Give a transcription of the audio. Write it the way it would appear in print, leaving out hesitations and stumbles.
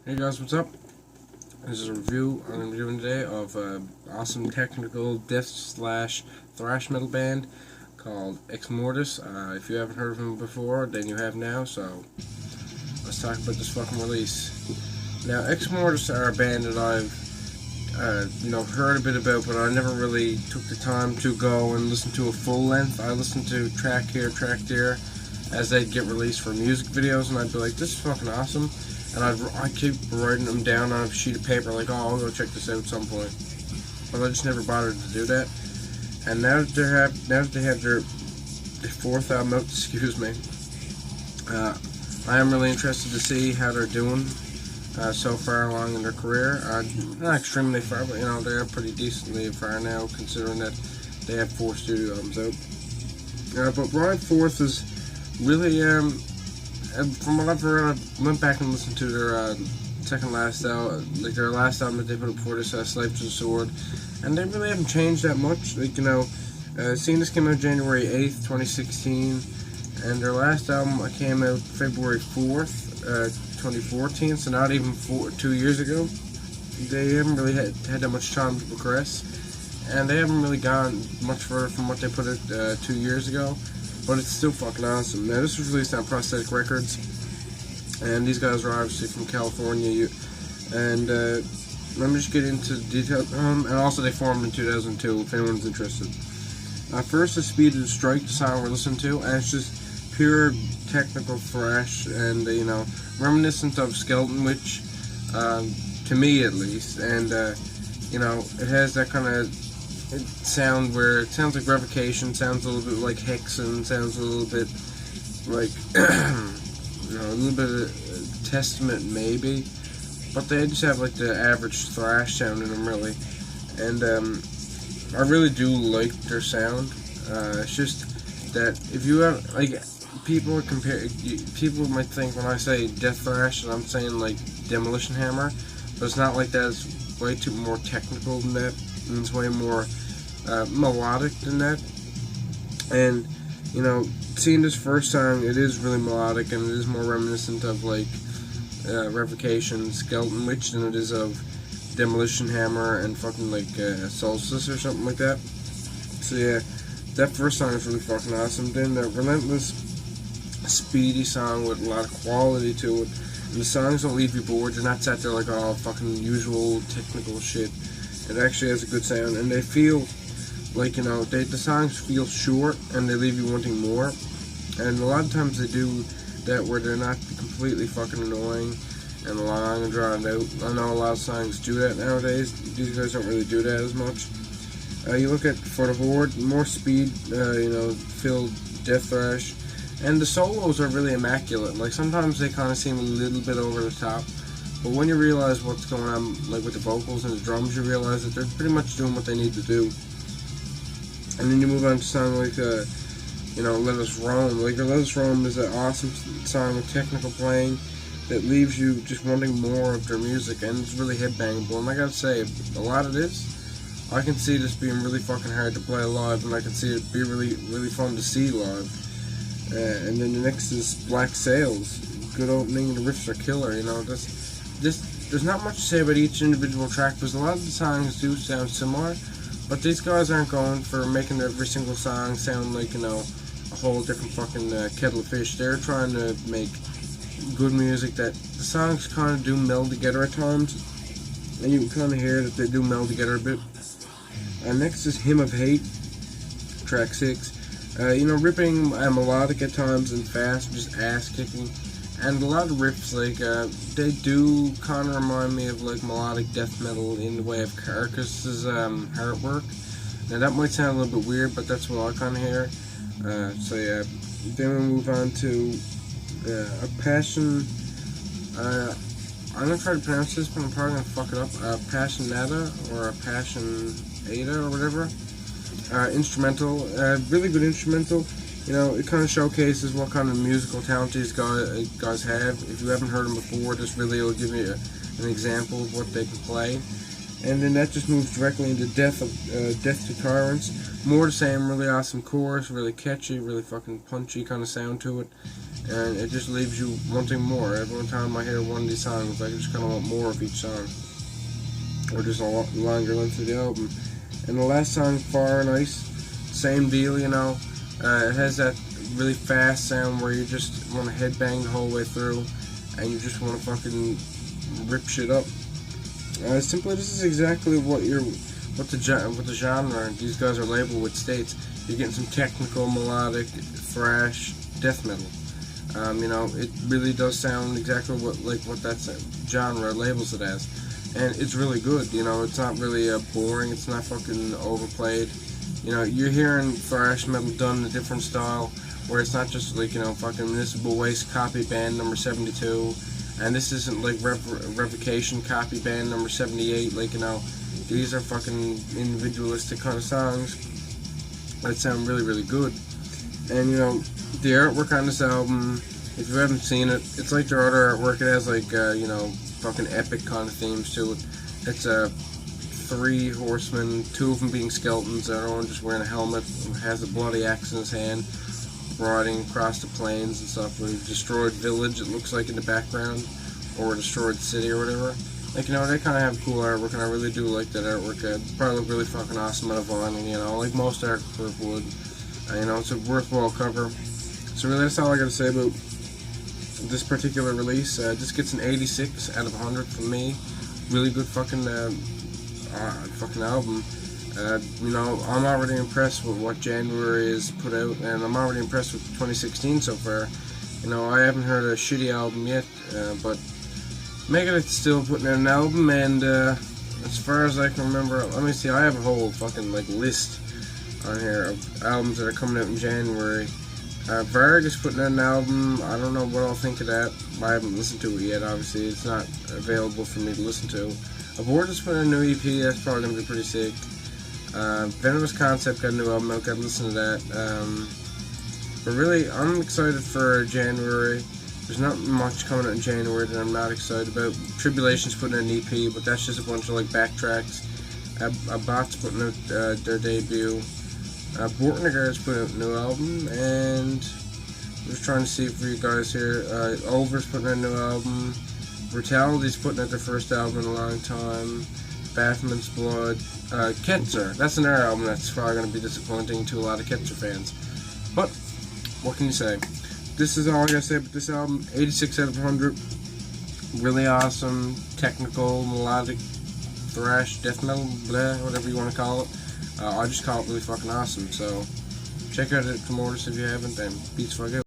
Hey guys, what's up? This is a review I'm going to be doing today of an awesome technical death/thrash metal band called Exmortus. If you haven't heard of them before, then you have now, so let's talk about this fucking release. Now, Exmortus are a band that I've heard a bit about, but I never really took the time to go and listen to a full length. I listened to track here, track there, as they'd get released for music videos, and I'd be like, this is fucking awesome. And I keep writing them down on a sheet of paper, like, oh, I'll go check this out at some point. But I just never bothered to do that. And now that they have their fourth album out, excuse me, I am really interested to see how they're doing so far along in their career. Not extremely far, but they're pretty decently far now, considering that they have 4 studio albums out. But Ryan Forth is really from what I've heard, I went back and listened to their second last album, like their last album that they put up before this, Slave to the Sword, and they really haven't changed that much. Like, seeing this came out January 8th, 2016, and their last album came out February 4th, 2014, so not even 2 years ago. They haven't really had that much time to progress, and they haven't really gone much further from what they put out 2 years ago. But it's still fucking awesome. Now, this was released on Prosthetic Records, and these guys are obviously from California. And let me just get into the details. And also, they formed in 2002, if anyone's interested. First, the Speed of the Strike, the song we're listening to, and it's just pure technical thrash, and reminiscent of Skeleton Witch, to me at least. And it has that kind of sound where it sounds like Revocation, sounds a little bit like Hexen, sounds a little bit like a little bit of Testament maybe, but they just have like the average thrash sound in them, really. And I really do like their sound. It's just that if you have, like, people might think when I say death thrash that I'm saying like Demolition Hammer, but it's not like that. It's way too more technical than that, and it's way more melodic than that. And seeing this first song, it is really melodic, and it is more reminiscent of like Revocation, Skeleton Witch than it is of Demolition Hammer and fucking like Solstice or something like that. So yeah, that first song is really fucking awesome. Then the relentless, speedy song with a lot of quality to it, and the songs don't leave you bored. You're not sat there like, oh, fucking usual technical shit. It actually has a good sound, and they feel like, the songs feel short, and they leave you wanting more. And a lot of times they do that where they're not completely fucking annoying and long and drawn out. I know a lot of songs do that nowadays. These guys don't really do that as much. You look at For the Horde, more speed, filled death thrash, and the solos are really immaculate. Like, sometimes they kind of seem a little bit over the top, but when you realize what's going on, like with the vocals and the drums, you realize that they're pretty much doing what they need to do. And then you move on to a song like, Let Us Roam. Like, Let Us Roam is an awesome song with technical playing that leaves you just wanting more of their music, and it's really headbangable. And I gotta say, a lot of this, I can see this being really fucking hard to play live, and I can see it be really, really fun to see live. And then the next is Black Sails. Good opening, the riffs are killer, There's not much to say about each individual track, because a lot of the songs do sound similar, but these guys aren't going for making every single song sound like, a whole different fucking kettle of fish. They're trying to make good music that the songs kind of do meld together at times, and you can kind of hear that they do meld together a bit. Next is Hymn of Hate, track 6. Ripping and melodic at times and fast, just ass-kicking. And a lot of riffs, like, they do kind of remind me of, like, melodic death metal in the way of Carcass's artwork. Now, that might sound a little bit weird, but that's what I kind of hear. So, yeah. Then we move on to A Passion. I'm going to try to pronounce this, but I'm probably going to fuck it up. Passionata, or A Passionata, or whatever. Instrumental. Really good instrumental. It kind of showcases what kind of musical talent these guys have. If you haven't heard them before, this really will give you an example of what they can play. And then that just moves directly into Death to Tyrants. More the same, really awesome chorus, really catchy, really fucking punchy kind of sound to it. and it just leaves you wanting more. Every time I hear one of these songs, I just kind of want more of each song, or just a longer length of the album. And the last song, Far and Ice, same deal, you know. It has that really fast sound where you just want to headbang the whole way through, and you just want to fucking rip shit up. Simply, this is exactly what the genre these guys are labeled with states. You're getting some technical, melodic, thrash, death metal. You know, it really does sound exactly what that genre labels it as, and it's really good. You know, it's not really boring. It's not fucking overplayed. You know, you're hearing thrash metal done in a different style, where it's not just like, you know, fucking Municipal Waste copy band number 72, and this isn't like Revocation copy band number 78. Like, you know, these are fucking individualistic kind of songs that sound really, really good. And, you know, the artwork on this album, if you haven't seen it, it's like their other artwork. It has like, you know, fucking epic kind of themes to it. It's 3 horsemen, 2 of them being skeletons, the other one just wearing a helmet, has a bloody axe in his hand, riding across the plains and stuff. With a destroyed village, it looks like, in the background, or a destroyed city or whatever. Like, you know, they kind of have cool artwork, and I really do like that artwork. It probably look really fucking awesome on a vinyl, you know, like most artwork would. You know, it's a worthwhile cover. So really, that's all I got to say about this particular release. This gets an 86 out of 100 from me. Really good fucking album. You know, I'm already impressed with what January has put out, and I'm already impressed with 2016 so far. You know, I haven't heard a shitty album yet, but Megadeth's still putting out an album, and as far as I can remember, let me see, I have a whole fucking like list on here of albums that are coming out in January. Varg is putting out an album. I don't know what I'll think of that. I haven't listened to it yet, obviously. It's not available for me to listen to. Abortus put out a new EP. That's probably going to be pretty sick. Venomous Concept got a new album. I've got to listen to that. But really, I'm excited for January. There's not much coming out in January that I'm not excited about. Tribulation's putting out an EP, but that's just a bunch of like backtracks. Abat's putting out their debut. Bortniger is putting out a new album, and I'm just trying to see for you guys here. Over's putting out a new album. Brutality's putting out their first album in a long time. Baphomet's Blood. Ketzer, that's another album that's probably going to be disappointing to a lot of Ketzer fans. But, what can you say? This is all I got to say about this album. 86 out of 100. Really awesome, technical, melodic, thrash, death metal, blah, whatever you want to call it. I just call it really fucking awesome. So, check out Exmortus if you haven't, and peace fuck out.